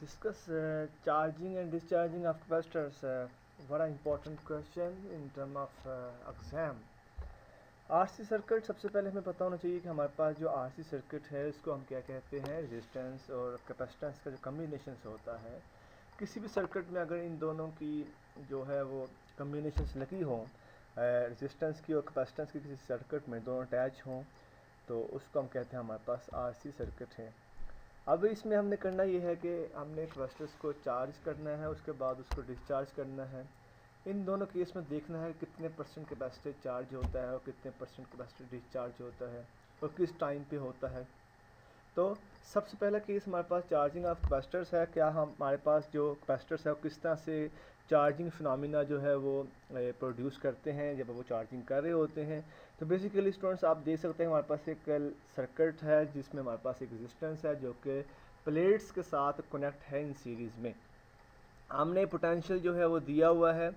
discuss charging and discharging of capacitors. What an important question in term of exam. RC circuit, सबसे पहले हमें पता होना चाहिए कि हमारे पास जो आरसी सर्किट है इसको हम क्या कहते हैं, रेजिस्टेंस और कैपेसिटेंस का जो कम्बिनेशन होता है। किसी भी सर्किट में अगर इन दोनों की जो है वो कम्बिनेशन लगी हो, रेजिस्टेंस की और कैपेसिटेंस की किसी सर्किट में दोनों अटैच हों, तो उसको हम कहते हैं हमारे पास आरसी सर्किट है। अब इसमें हमने करना ये है कि हमने कैपेसिटर्स को चार्ज करना है, उसके बाद उसको डिस्चार्ज करना है। इन दोनों केस में देखना है कितने परसेंट कैपेसिटर चार्ज होता है और कितने परसेंट कैपेसिटर डिस्चार्ज होता है और किस टाइम पे होता है। तो सबसे पहला केस हमारे पास चार्जिंग ऑफ कैपेसिटर्स है। क्या हमारे पास जो कैपेसिटर्स है वो किस तरह से चार्जिंग फिनोमिना जो है वो प्रोड्यूस करते हैं जब वो चार्जिंग कर रहे होते हैं। तो बेसिकली स्टूडेंट्स आप देख सकते हैं हमारे पास एक सर्किट है जिसमें हमारे पास एक रेजिस्टेंस है जो कि प्लेट्स के साथ कनेक्ट है इन सीरीज़ में। हमने पोटेंशियल जो है वो दिया हुआ है।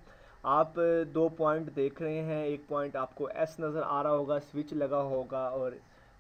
आप दो पॉइंट देख रहे हैं, एक पॉइंट आपको एस नज़र आ रहा होगा, स्विच लगा होगा और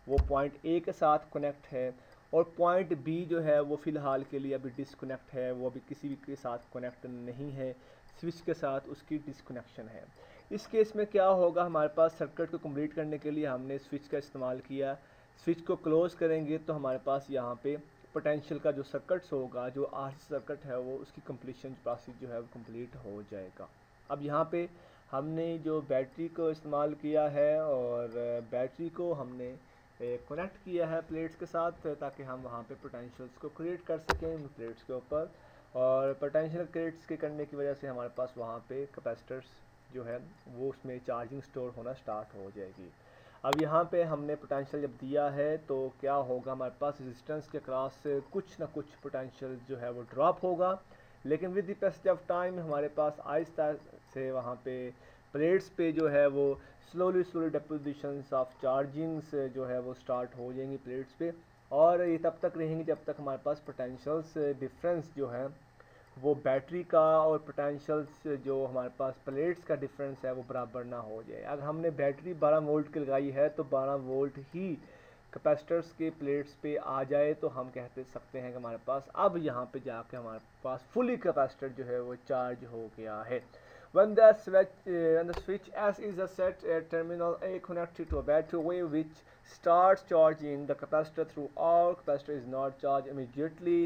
वो पॉइंट ए के साथ कनेक्ट है, और पॉइंट बी जो है वो फ़िलहाल के लिए अभी डिसकनेक्ट है, वो अभी किसी भी के साथ कनेक्ट नहीं है, स्विच के साथ उसकी डिसकनेक्शन है। इस केस में क्या होगा, हमारे पास सर्किट को कंप्लीट करने के लिए हमने स्विच का इस्तेमाल किया। स्विच को क्लोज़ करेंगे तो हमारे पास यहाँ पे पोटेंशियल का जो सर्किट्स होगा, जो आरसी सर्किट है वो उसकी कंप्लीशन प्रोसेस जो है वो कंप्लीट हो जाएगा। अब यहाँ पे हमने जो बैटरी को इस्तेमाल किया है और बैटरी को हमने कनेक्ट किया है प्लेट्स के साथ ताकि हम वहाँ पे पोटेंशियल्स को क्रिएट कर सकें उन प्लेट्स के ऊपर, और पोटेंशियल क्रिएट्स के करने की वजह से हमारे पास वहाँ पे कैपेसिटर्स जो है वो उसमें चार्जिंग स्टोर होना स्टार्ट हो जाएगी। अब यहाँ पे हमने पोटेंशियल जब दिया है तो क्या होगा, हमारे पास रेजिस्टेंस के क्रॉस से कुछ ना कुछ पोटेंशियल जो है वो ड्रॉप होगा, लेकिन with the passage of time हमारे पास आहिस्ता से वहाँ पे प्लेट्स पे जो है वो स्लोली डिपोजिशंस ऑफ चार्जिंग्स जो है वो स्टार्ट हो जाएंगी प्लेट्स पे, और ये तब तक रहेंगी जब तक हमारे पास पोटेंशियल्स डिफरेंस जो है वो बैटरी का और पोटेंशियल्स जो हमारे पास प्लेट्स का डिफरेंस है वो बराबर ना हो जाए। अगर हमने बैटरी 12 वोल्ट की लगाई है तो 12 वोल्ट ही कैपेसिटर्स के प्लेट्स पे आ जाए तो हम कहते सकते हैं कि हमारे पास अब यहाँ पे जाके हमारे पास फुली कैपेसिटर जो है वो चार्ज हो गया है। When the switch S is set at terminal A connected to a battery wave which starts charging the capacitor through all capacitor is not charged immediately.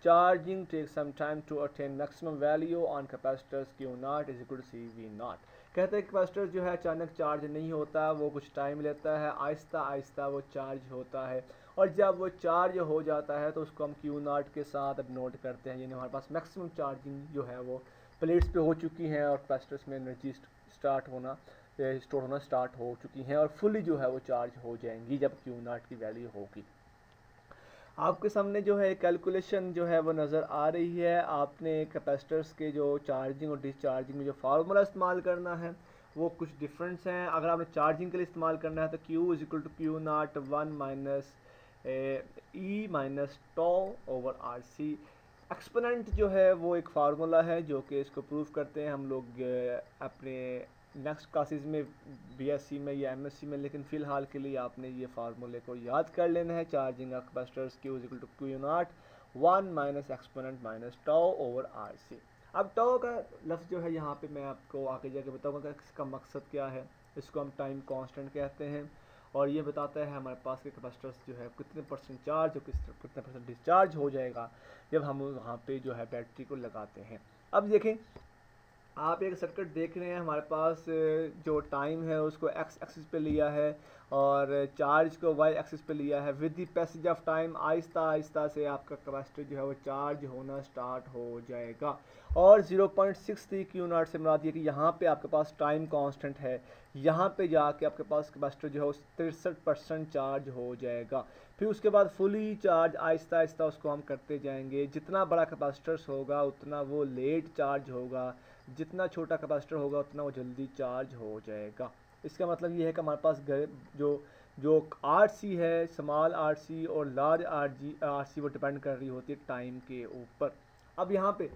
Charging takes some time to attain maximum value on capacitors Q naught is equal to C V naught. कहते हैं capacitor जो है अचानक charge नहीं होता, वो कुछ time लेता है, आहिस्ता आहिस्ता वो चार्ज होता है, और जब वो चार्ज हो जाता है तो उसको हम क्यू नाट के साथ अब नोट करते हैं, यानी हमारे पास मैक्सिमम चार्जिंग जो है वो प्लेट्स पे हो चुकी हैं और कैपेसिटर्स में एनर्जी स्टोर होना स्टार्ट हो चुकी हैं और फुली जो है वो चार्ज हो जाएंगी जब क्यू नाट की वैल्यू होगी। आपके सामने जो है कैलकुलेशन जो है वो नज़र आ रही है। आपने कैपेसिटर्स के जो चार्जिंग और डिस्चार्जिंग में जो फार्मूला इस्तेमाल करना है वो कुछ डिफरेंस हैं। अगर आपने चार्जिंग के लिए इस्तेमाल करना है तो Q is equal to q naught 1 minus e minus tau over r c. Exponent जो है वो एक फार्मूला है जो कि इसको प्रूव करते हैं हम लोग अपने नेक्स्ट क्लासेस में बीएससी में या एमएससी में, लेकिन फ़िलहाल के लिए आपने ये फार्मूले को याद कर लेना है। Charging of capacitors Q is equal to q naught 1 minus exponent minus tau over r c. अब टॉ का लफ्ज़ जो है यहाँ पे मैं आपको आगे जाके बताऊँगा कि इसका मकसद क्या है। इसको हम टाइम कांस्टेंट कहते हैं और ये बताता है हमारे पास के कैपेसिटर्स जो है कितने परसेंट चार्ज और कितने परसेंट डिस्चार्ज हो जाएगा जब हम वहाँ पे जो है बैटरी को लगाते हैं। अब देखें, आप एक सर्किट देख रहे हैं, हमारे पास जो टाइम है उसको एक्स एक्सिस पे लिया है और चार्ज को वाई एक्सिस पे लिया है। With the passage of time Aahista Aahista से आपका कैपेसिटर जो है वो चार्ज होना स्टार्ट हो जाएगा, और 0.63 क्यू नॉट से मुराद ये कि यहाँ पे आपके पास टाइम कांस्टेंट है, यहाँ पे जाके आपके पास कैपेसिटर जो है वो 63% चार्ज हो जाएगा। फिर उसके बाद फुली चार्ज आहिस्ता आहिस्ता उसको हम करते जाएंगे। जितना बड़ा कैपेसिटर्स होगा उतना वो लेट चार्ज होगा, जितना छोटा कैपेसिटर होगा उतना वो जल्दी चार्ज हो जाएगा। इसका मतलब ये है कि हमारे पास जो जो आर सी है, स्मॉल आर सी और लार्ज आर सी वो डिपेंड कर रही होती है टाइम के ऊपर। अब यहाँ पे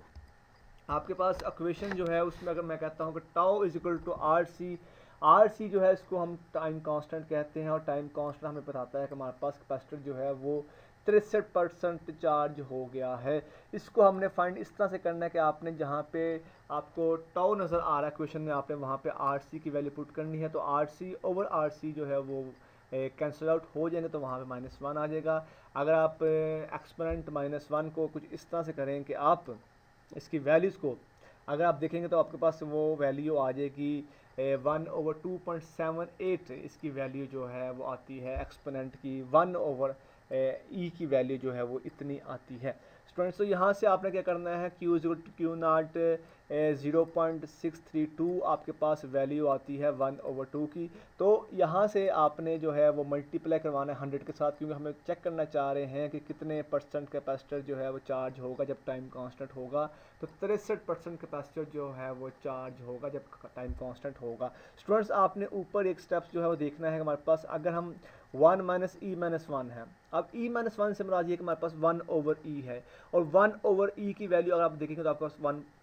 आपके पास इक्वेशन जो है उसमें अगर मैं कहता हूँ कि tau is equal to r c जो है इसको हम टाइम कांस्टेंट कहते हैं, और टाइम कांस्टेंट हमें बताता है कि हमारे पास कैपेसिटर जो है वो 63% चार्ज हो गया है। इसको हमने फाइंड इस तरह से करना है कि आपने जहाँ पे आपको टाउ नज़र आ रहा है क्वेश्चन में, आपने वहाँ पे RC की वैल्यू पुट करनी है। तो RC ओवर RC जो है वो कैंसिल आउट हो जाएंगे, तो वहाँ पे -1 आ जाएगा। अगर आप एक्सपोनेंट -1 को कुछ इस तरह से करें कि आप इसकी वैल्यूज़ को अगर आप देखेंगे तो आपके पास वो वैल्यू आ जाएगी 1/2.78। इसकी वैल्यू जो है वो आती है एक्सपोनेंट की 1/e की वैल्यू जो है वो इतनी आती है। स्टूडेंट्स, तो यहाँ से आपने क्या करना है, Q0 0.632 आपके पास वैल्यू आती है 1/2 की। तो यहाँ से आपने जो है वो मल्टीप्लाई करवाना है 100 के साथ, क्योंकि हमें चेक करना चाह रहे हैं कि कितने % कैपेसिटर जो है वो चार्ज होगा जब टाइम कांस्टेंट होगा। तो 63% कैपेसिटर जो है वो चार्ज होगा जब टाइम कांस्टेंट होगा। स्टूडेंट्स, आपने ऊपर एक स्टेप्स जो है वो देखना है कि हमारे पास अगर हम 1 - e-1 है, अब e-1 से मुराद ये कि हमारे पास 1/e है, और 1/e की वैल्यू अगर आप देखेंगे तो आपके पास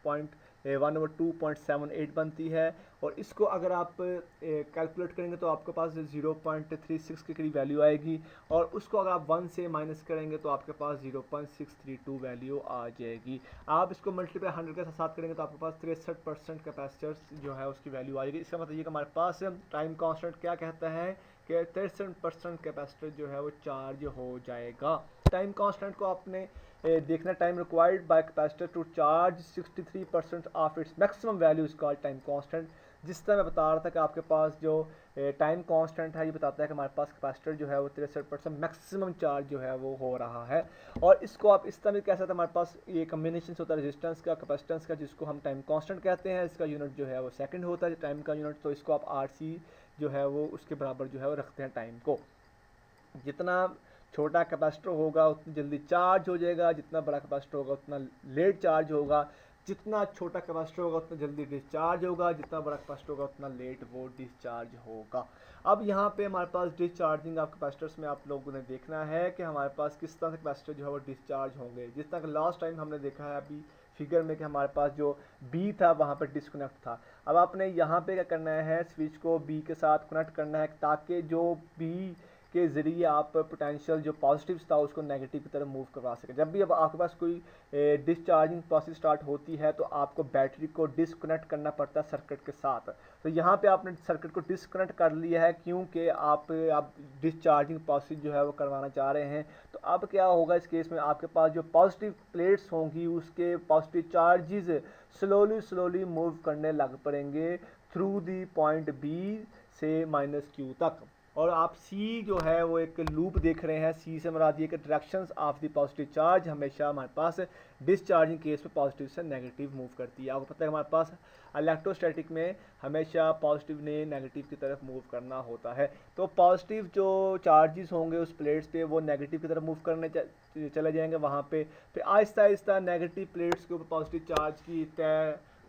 1/2.78 बनती है। और इसको अगर आप कैलकुलेट करेंगे तो आपके पास 0.36 के करीब वैल्यू आएगी, और उसको अगर आप 1 से माइनस करेंगे तो आपके पास 0.632 वैल्यू आ जाएगी। आप इसको मल्टीप्लाई 100 के साथ करेंगे तो आपके पास 63% कैपेसिटर जो है उसकी वैल्यू आएगी। इसका मतलब ये कि हमारे पास टाइम कांस्टेंट क्या कहता है कि 63% कैपेसिटर जो है वो चार्ज हो जाएगा। टाइम कांस्टेंट को आपने देखना, time required by capacitor to charge 63% of its maximum value is called time constant. जिस तरह मैं बता रहा था कि आपके पास जो टाइम कांस्टेंट है ये बताता है कि हमारे पास कैपेसिटर जो है वो 63% मैक्सिमम चार्ज जो है वो हो रहा है। और इसको आप इस तरह भी कह सकते हैं, हमारे पास ये कम्बिनेशन होता है रेजिस्टेंस का, कैपेसिटेंस का, जिसको हम टाइम कांस्टेंट कहते हैं। इसका यूनिट जो है वो सेकंड होता है टाइम का यूनिट। तो इसको आप RC जो है वो उसके बराबर जो है वो रखते हैं टाइम को। जितना छोटा कैपेसिटर होगा उतनी जल्दी चार्ज हो जाएगा, जितना बड़ा कैपेसिटर होगा उतना लेट चार्ज होगा। जितना छोटा कैपेसिटर होगा उतना जल्दी डिस्चार्ज होगा, जितना बड़ा कैपेसिटर होगा उतना लेट वो डिस्चार्ज होगा। अब यहाँ पे हमारे पास डिस्चार्जिंग ऑफ कैपेसिटर्स में आप लोगों ने देखना है कि हमारे पास किस तरह से कैपेसिटर जो है वो डिस्चार्ज होंगे। जिस तरह लास्ट टाइम हमने देखा है अभी फिगर में कि हमारे पास जो B था वहाँ पर डिस्कनेक्ट था। अब आपने यहाँ पे क्या करना है, स्विच को B के साथ कनेक्ट करना है ताकि जो B के ज़रिए आप पोटेंशियल जो पॉजिटिव था उसको नेगेटिव की तरफ मूव करवा सकें। जब भी अब आपके पास कोई डिस्चार्जिंग प्रोसेस स्टार्ट होती है तो आपको बैटरी को डिसकनेक्ट करना पड़ता है सर्किट के साथ। तो यहाँ पे आपने सर्किट को डिसकनेक्ट कर लिया है क्योंकि आप डिस्चार्जिंग प्रोसेस जो है वो करवाना चाह रहे हैं। तो अब क्या होगा इस केस में, आपके पास जो पॉजिटिव प्लेट्स होंगी उसके पॉजिटिव चार्जेस स्लोली मूव करने लग पड़ेंगे थ्रू दी पॉइंट B से -Q तक। और आप C जो है वो एक लूप देख रहे हैं। C से मुराद ये कि directions of the positive charge हमेशा हमारे पास डिस्चार्जिंग केस में पॉजिटिव से नेगेटिव मूव करती है। आपको पता है हमारे पास इलेक्ट्रोस्टैटिक में हमेशा पॉजिटिव ने नेगेटिव की तरफ मूव करना होता है। तो पॉजिटिव जो चार्जेस होंगे उस प्लेट्स पे वो नेगेटिव की तरफ मूव करने चले जाएंगे वहाँ पे। फिर आहिस्ता आहिस्ता नेगेटिव प्लेट्स के ऊपर पॉजिटिव चार्ज की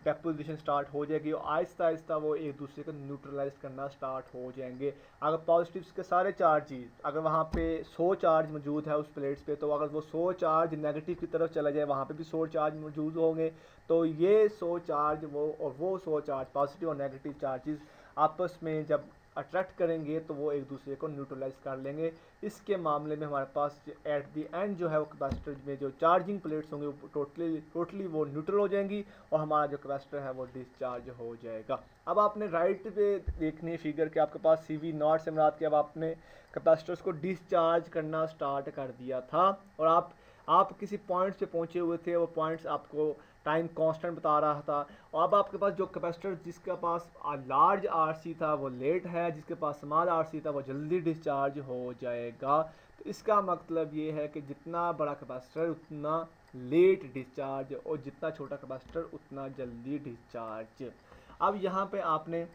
डेपोजिशन स्टार्ट हो जाएगी और आहिस्ता आहिस्ता वो एक दूसरे को न्यूट्रलाइज करना स्टार्ट हो जाएंगे। अगर पॉजिटिव्स के सारे चार्जेस, अगर वहाँ पे 100 चार्ज मौजूद है उस प्लेट्स पे, तो अगर वो 100 चार्ज नेगेटिव की तरफ चला जाए वहाँ पे भी 100 चार्ज मौजूद होंगे। तो ये 100 चार्ज वो 100 चार्ज पॉजिटिव और नेगेटिव चार्जेस आपस में जब अट्रैक्ट करेंगे तो वो एक दूसरे को न्यूट्रलाइज कर लेंगे। इसके मामले में हमारे पास एट द एंड जो है वो कैपेसिटर में जो चार्जिंग प्लेट्स होंगे वो टोटली वो न्यूट्रल हो जाएंगी और हमारा जो कैपेसिटर है वो डिस्चार्ज हो जाएगा। अब आपने राइट पे देखनी है फिगर के आपके पास CV0 से मुराद के अब आपने कैपेसिटर्स को डिस्चार्ज करना स्टार्ट कर दिया था और आप किसी पॉइंट्स पे पहुंचे हुए थे। वो पॉइंट्स आपको टाइम कांस्टेंट बता रहा था। और अब आपके पास जो कैपेसिटर जिसके पास लार्ज RC था वो लेट है, जिसके पास स्मॉल RC था वो जल्दी डिस्चार्ज हो जाएगा। तो इसका मतलब ये है कि जितना बड़ा कैपेसिटर उतना लेट डिस्चार्ज और जितना छोटा कैपेसिटर उतना जल्दी डिस्चार्ज। अब यहाँ पे आपने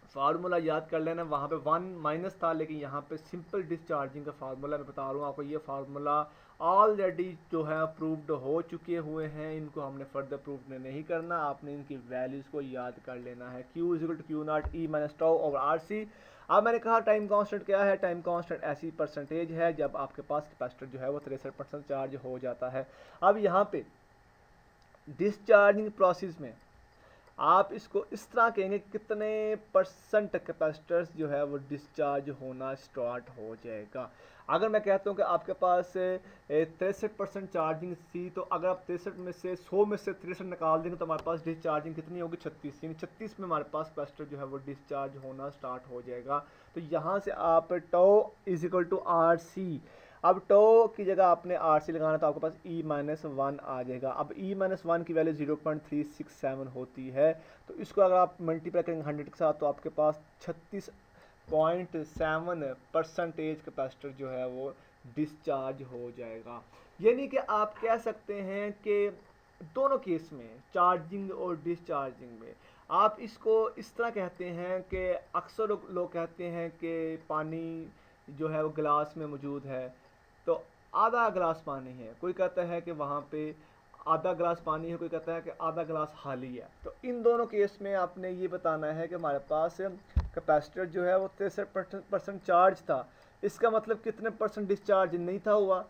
फार्मूला याद कर लेना, वहाँ पे 1 माइनस था लेकिन यहाँ पे सिंपल डिस्चार्जिंग का फार्मूला मैं बता रहा हूँ आपको। ये फार्मूला ऑलरेडी जो है प्रूव्ड हो चुके हुए हैं, इनको हमने फर्दर प्रूव नहीं करना। आपने इनकी वैल्यूज़ को याद कर लेना है। Q = Q0 E - tau over RC। अब मैंने कहा टाइम कांस्टेंट क्या है, टाइम कांस्टेंट ऐसी परसेंटेज है जब आपके पास कैपेसिटर जो है वो 63% चार्ज हो जाता है। अब यहाँ पे डिस्चार्जिंग प्रोसेस में आप इसको इस तरह कहेंगे कितने परसेंट कैपेसिटर्स जो है वो डिस्चार्ज होना स्टार्ट हो जाएगा। अगर मैं कहता हूँ कि आपके पास 63% चार्जिंग थी, तो अगर आप 63 में से 100 में से 63 निकाल देंगे तो हमारे पास डिस्चार्जिंग कितनी होगी, 36, यानी 36 में हमारे पास कैपेसिटर जो है वो डिस्चार्ज होना स्टार्ट हो जाएगा। तो यहाँ से आप tau is equal to r c, अब टो की जगह आपने आर सी लगाना, तो आपके पास ई माइनस वन आ जाएगा। अब ई माइनस वन की वैल्यू 0.367 होती है, तो इसको अगर आप मल्टीप्लाई करेंगे 100 के साथ तो आपके पास 36.7% कैपेसिटर जो है वो डिस्चार्ज हो जाएगा। यानी कि आप कह सकते हैं कि दोनों केस में, चार्जिंग और डिस्चार्जिंग में, आप इसको इस तरह कहते हैं कि अक्सर लोग कहते हैं कि पानी जो है वो गिलास में मौजूद है, तो आधा गिलास पानी है, कोई कहता है कि वहाँ पे आधा गिलास पानी है, कोई कहता है कि आधा गिलास खाली है। तो इन दोनों केस में आपने ये बताना है कि हमारे पास कैपेसिटर जो है वो 63% चार्ज था, इसका मतलब कितने परसेंट डिस्चार्ज नहीं था हुआ,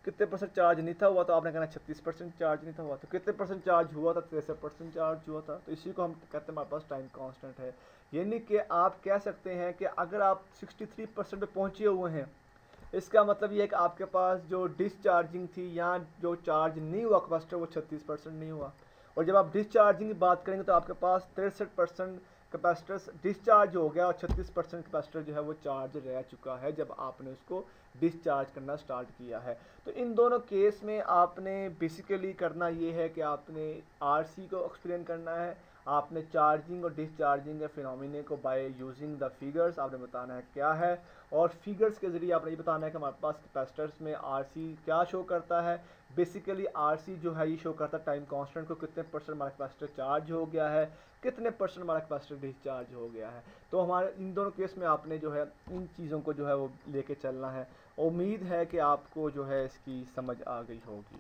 कितने परसेंट चार्ज नहीं था हुआ, तो आपने कहना 36% चार्ज नहीं था हुआ। तो कितने परसेंट चार्ज हुआ था, 63% चार्ज हुआ था। तो इसी को हम कहते हैं हमारे पास टाइम कांस्टेंट है। यानी कि आप कह सकते हैं कि अगर आप 63% पे पहुंचे हुए हैं, इसका मतलब ये है कि आपके पास जो डिस्चार्जिंग थी या जो चार्ज नहीं हुआ कैपेसिटर वो 36% नहीं हुआ। और जब आप डिस्चार्जिंग की बात करेंगे तो आपके पास 63% कैपेसिटर डिस्चार्ज हो गया और 36% कैपेसिटर जो है वो चार्ज रह चुका है जब आपने उसको डिस्चार्ज करना स्टार्ट किया है। तो इन दोनों केस में आपने बेसिकली करना ये है कि आपने आरसी को एक्सप्लेन करना है, आपने चार्जिंग और डिस्चार्जिंग के फिनोमिने को बाय यूजिंग द फिगर्स आपने बताना है क्या है, और फिगर्स के ज़रिए आपने ये बताना है कि हमारे पास कैपेसिटर्स में आरसी क्या शो करता है। बेसिकली आरसी जो है ये शो करता है टाइम कांस्टेंट को, कितने परसेंट हमारा कैपेसिटर चार्ज हो गया है, कितने परसेंट हमारा कैपेसिटर डिस्चार्ज हो गया है। तो हमारे इन दोनों केस में आपने जो है इन चीज़ों को जो है वो लेके चलना है। उम्मीद है कि आपको जो है इसकी समझ आ गई होगी।